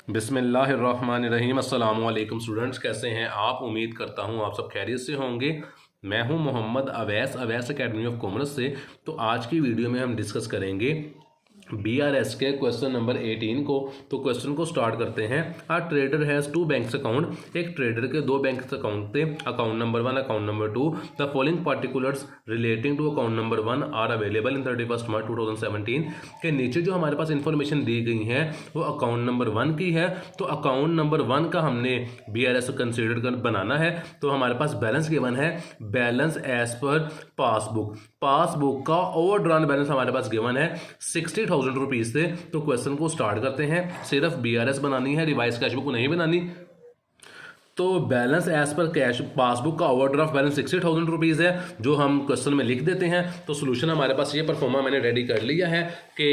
बिस्मिल्लाहिर्रहमानिर्रहीम। अस्सलाम वालेकुम स्टूडेंट्स, कैसे हैं आप? उम्मीद करता हूं आप सब खैरियत से होंगे। मैं हूं Mohammad Awais academy of commerce से। तो आज की वीडियो में हम डिस्कस करेंगे BRS के क्वेश्चन नंबर 18 को। तो क्वेश्चन को स्टार्ट करते हैं। A trader has two bank account. एक ट्रेडर के दो बैंक अकाउंट थे, account number 1 account number 2। The following particulars relating to account number 1 are available in 31 March 2017 के नीचे जो हमारे पास इंफॉर्मेशन दी गई है वो अकाउंट नंबर 1 की है। तो अकाउंट नंबर 1 का हमने BRS कंसिडर कर बनाना है। तो हमारे पास बैलेंस गिवन है, बैलेंस एज पर पासबुक का ओवरड्रान बैलेंस हमारे पास गिवन है 60,000 रुपीज से। तो क्वेश्चन को स्टार्ट करते हैं। सिर्फ BRS बनानी है, रिवाइज कैश बुक नहीं बनानी। तो balance as per cash passbook का ओवरड्राफ्ट बैलेंस 60,000 रुपीज़ है, जो हम क्वेश्चन में लिख देते हैं। तो सोल्यूशन हमारे पास ये परफॉर्मा मैंने रेडी कर लिया है कि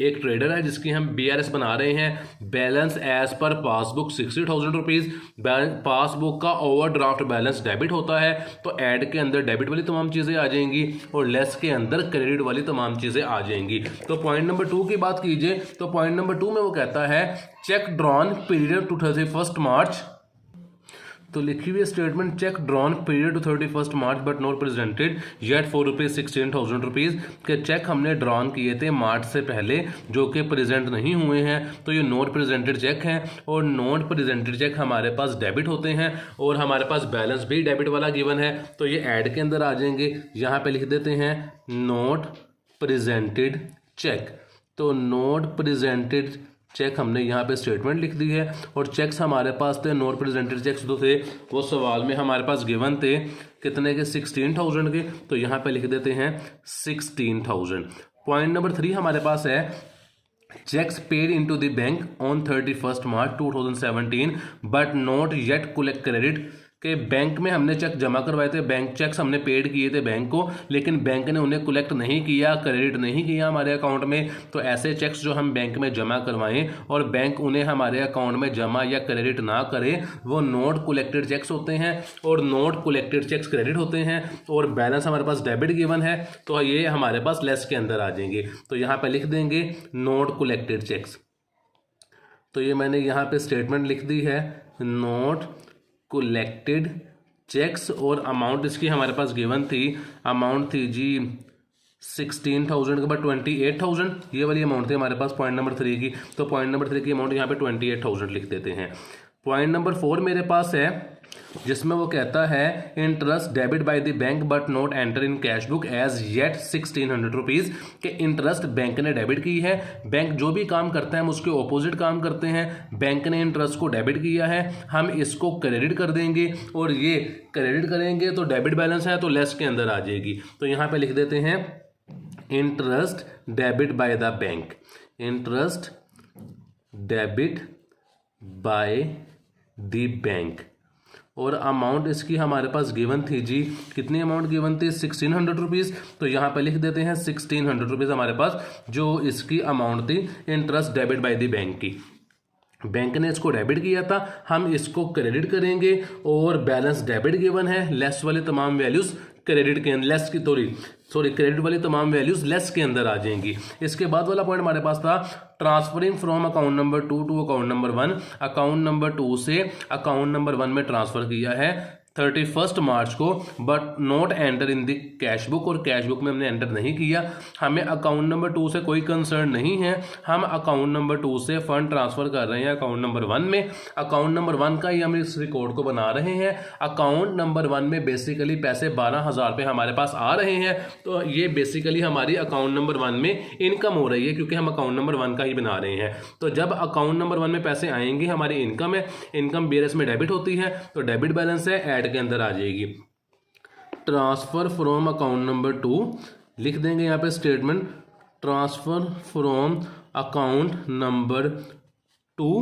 एक ट्रेडर है जिसकी हम BRS बना रहे हैं। Balance as per passbook 60,000 rupees, passbook का ओवरड्राफ्ट बैलेंस डेबिट होता है। तो ऐड के अंदर डेबिट वाली तमाम चीज़ें आ जाएंगी और लेस के अंदर क्रेडिट वाली तमाम चीज़ें आ जाएंगी। तो पॉइंट नंबर 2 की बात कीजिए तो पॉइंट नंबर 2 में वो कहता है cheque drawn period to 31 March. तो लिखी हुई statement cheque drawn period to 31 March but not presented yet for rupees 16,000 rupees के चेक हमने ड्रॉन किए थे मार्च से पहले, जो कि प्रेजेंट नहीं हुए हैं। तो ये नॉट प्रेजेंटेड चेक हैं और नॉट प्रेजेंटेड चेक हमारे पास डेबिट होते हैं और हमारे पास बैलेंस भी डेबिट वाला गिवन है। तो ये ऐड के अंदर आ जाएंगे। यहाँ पे लिख देते हैं नॉट प्रेजेंटेड चेक। तो नॉट प्रेजेंटेड चेक हमने यहाँ पे स्टेटमेंट लिख दी है और चेक्स हमारे पास थे, नॉट प्रेजेंटेड चेक्स जो थे वो सवाल में हमारे पास गिवन थे कितने के, 16,000 के। तो यहाँ पे लिख देते हैं 16,000। पॉइंट नंबर 3 हमारे पास है checks paid into the bank on 31 March 2017 but not yet collect credit के बैंक में हमने चेक जमा करवाए थे, बैंक चेक्स हमने पेड किए थे बैंक को, लेकिन बैंक ने उन्हें कलेक्ट नहीं किया, क्रेडिट नहीं किया हमारे अकाउंट में। तो ऐसे चेक्स जो हम बैंक में जमा करवाएं और बैंक उन्हें हमारे अकाउंट में जमा या क्रेडिट ना करे, वो नॉट कलेक्टेड चेक्स होते हैं और नॉट कलेक्टेड चेक्स क्रेडिट होते हैं। और बैलेंस हमारे पास डेबिट गिवन है तो ये हमारे पास लेस के अंदर आ जाएंगे। तो यहाँ पे लिख देंगे नॉट कलेक्टेड चेक्स। तो ये मैंने यहाँ पे स्टेटमेंट लिख दी है नॉट कलेक्टेड चेक्स और अमाउंट इसकी हमारे पास गिवन थी, अमाउंट थी जी 16,000 के बाद 28,000, ये वाली अमाउंट थी हमारे पास पॉइंट नंबर 3 की। तो पॉइंट नंबर 3 की अमाउंट यहाँ पे 28,000 लिख देते हैं। पॉइंट नंबर 4 मेरे पास है जिसमें वो कहता है interest debit by the bank but not enter in cash book as yet 1600 rupees के इंटरेस्ट बैंक ने डेबिट की है। बैंक जो भी काम करता है हम उसके ऑपोजिट काम करते हैं। बैंक ने इंटरेस्ट को डेबिट किया है, हम इसको क्रेडिट कर देंगे और ये क्रेडिट करेंगे तो डेबिट बैलेंस है तो लेस के अंदर आ जाएगी। तो यहाँ पे लिख देते हैं interest debit by the bank, interest debit by the bank. और अमाउंट इसकी हमारे पास गिवन थी जी, कितनी अमाउंट गिवन थी, 1600 रुपीज़। तो यहाँ पे लिख देते हैं 1600 रुपीज़ हमारे पास जो इसकी अमाउंट थी interest debit by the bank की। बैंक ने इसको डेबिट किया था, हम इसको क्रेडिट करेंगे और बैलेंस डेबिट गिवन है, लेस वाले तमाम वैल्यूज क्रेडिट के लेस की सॉरी क्रेडिट वाली तमाम वैल्यूज लेस के अंदर आ जाएंगी। इसके बाद वाला पॉइंट हमारे पास था transferring from account number 2 to account number 1। Account number 2 से अकाउंट नंबर 1 में ट्रांसफर किया है 31 मार्च को but not enter in the cash book, और कैश बुक में हमने एंटर नहीं किया। हमें अकाउंट नंबर 2 से कोई कंसर्न नहीं है, हम अकाउंट नंबर 2 से फंड ट्रांसफर कर रहे हैं अकाउंट नंबर 1 में। अकाउंट नंबर 1 का ही हम इस रिकॉर्ड को बना रहे हैं। अकाउंट नंबर 1 में बेसिकली पैसे 12,000 रुपये हमारे पास आ रहे हैं। तो ये बेसिकली हमारी अकाउंट नंबर 1 में इनकम हो रही है क्योंकि हम अकाउंट नंबर 1 का ही बना रहे हैं। तो जब अकाउंट नंबर 1 में पैसे आएंगे हमारी इनकम है, इनकम BRS में डेबिट होती है तो डेबिट बैलेंस है के अंदर आ जाएगी। ट्रांसफर फ्रॉम अकाउंट नंबर 2 लिख देंगे यहाँ पे statement transfer from account number 2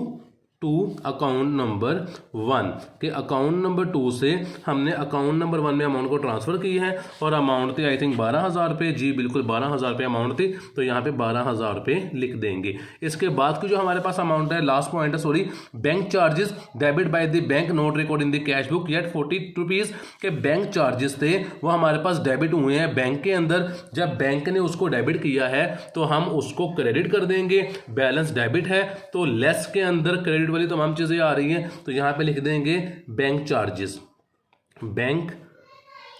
to account number 1 के अकाउंट नंबर 2 से हमने अकाउंट नंबर 1 में अमाउंट को ट्रांसफर की है और अमाउंट थी आई थिंक 12,000 रुपये। जी बिल्कुल 12,000 रुपये अमाउंट थी, तो यहाँ पे 12,000 रुपये लिख देंगे। इसके बाद की जो हमारे पास अमाउंट है, लास्ट पॉइंट है sorry, bank charges debit by the bank note record in the cash book yet 40 rupees के बैंक चार्जेस थे वो हमारे पास डेबिट हुए हैं बैंक के अंदर। जब बैंक ने उसको डेबिट किया है तो हम उसको क्रेडिट कर देंगे, बैलेंस डेबिट है तो लेस के अंदर क्रेडिट क्रेडिट वाली तमाम चीज़ें आ रही हैं, तो यहाँ पे लिख देंगे बैंक चार्जेस, बैंक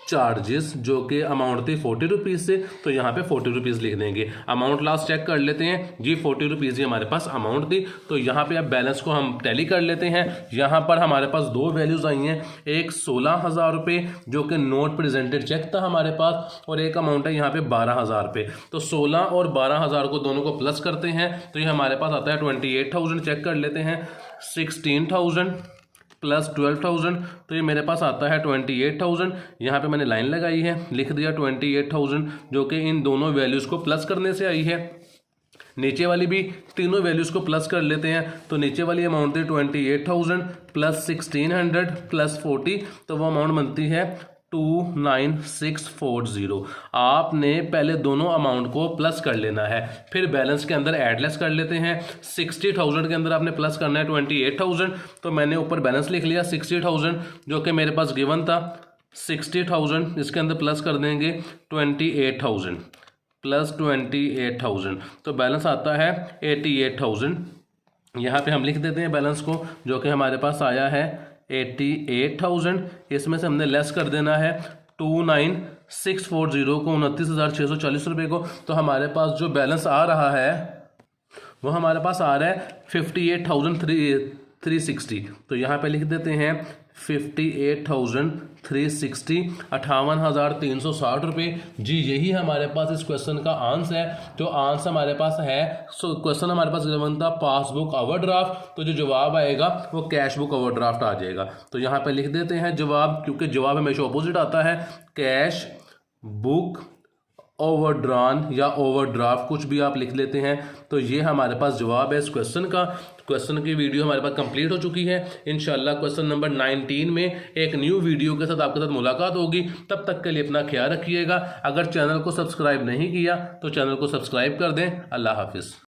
चार्जेस जो कि अमाउंट थी 40 रुपीज़ से, तो यहाँ पे 40 रुपीज़ लिख देंगे। अमाउंट लास्ट चेक कर लेते हैं जी, 40 रुपीज़ ही हमारे पास अमाउंट थी। तो यहाँ पे अब बैलेंस को हम टैली कर लेते हैं। यहाँ पर हमारे पास दो वैल्यूज़ आई हैं, एक 16,000 रुपये जो कि नोट प्रेजेंटेड चेक था हमारे पास, और एक अमाउंट है यहाँ पे 12,000 रुपये। तो 16 और 12,000 को दोनों को प्लस करते हैं तो ये हमारे पास आता है 28,000। चेक कर लेते हैं, 16,000 प्लस 12,000, तो ये मेरे पास आता है 28,000। यहाँ पे मैंने लाइन लगाई है, लिख दिया 28,000 जो कि इन दोनों वैल्यूज़ को प्लस करने से आई है। नीचे वाली भी तीनों वैल्यूज़ को प्लस कर लेते हैं, तो नीचे वाली अमाउंट थी 28,000 प्लस 1,600 प्लस 40, तो वो अमाउंट बनती है 29640। आपने पहले दोनों अमाउंट को प्लस कर लेना है, फिर बैलेंस के अंदर एडलेस कर लेते हैं। 60,000 के अंदर आपने प्लस करना है 28,000, तो मैंने ऊपर बैलेंस लिख लिया 60,000 जो कि मेरे पास गिवन था। 60,000 इसके अंदर प्लस कर देंगे 28,000 प्लस 28,000, तो बैलेंस आता है 88,000। यहाँ पे हम लिख देते हैं बैलेंस को जो कि हमारे पास आया है 88,000। इसमें से हमने लेस कर देना है 29,640 को, 29,640 रुपये को, तो हमारे पास जो बैलेंस आ रहा है वो हमारे पास आ रहा है 58,360। तो यहाँ पे लिख देते हैं 58,360, 58,360 रुपये। जी यही हमारे पास इस क्वेश्चन का आंसर है। जो आंसर हमारे पास है, सो क्वेश्चन हमारे पास गिवन था पासबुक ओवरड्राफ्ट, तो जो जवाब आएगा वो कैश बुक ओवरड्राफ्ट आ जाएगा। तो यहाँ पे लिख देते हैं जवाब, क्योंकि जवाब हमेशा अपोजिट आता है, कैश बुक ओवरड्रॉन या ओवरड्राफ्ट, कुछ भी आप लिख लेते हैं। तो ये हमारे पास जवाब है इस क्वेश्चन का। क्वेश्चन की वीडियो हमारे पास कंप्लीट हो चुकी है। इंशाल्लाह क्वेश्चन नंबर 19 में एक न्यू वीडियो के साथ आपके साथ मुलाकात होगी। तब तक के लिए अपना ख्याल रखिएगा। अगर चैनल को सब्सक्राइब नहीं किया तो चैनल को सब्सक्राइब कर दें। अल्लाह हाफिज़।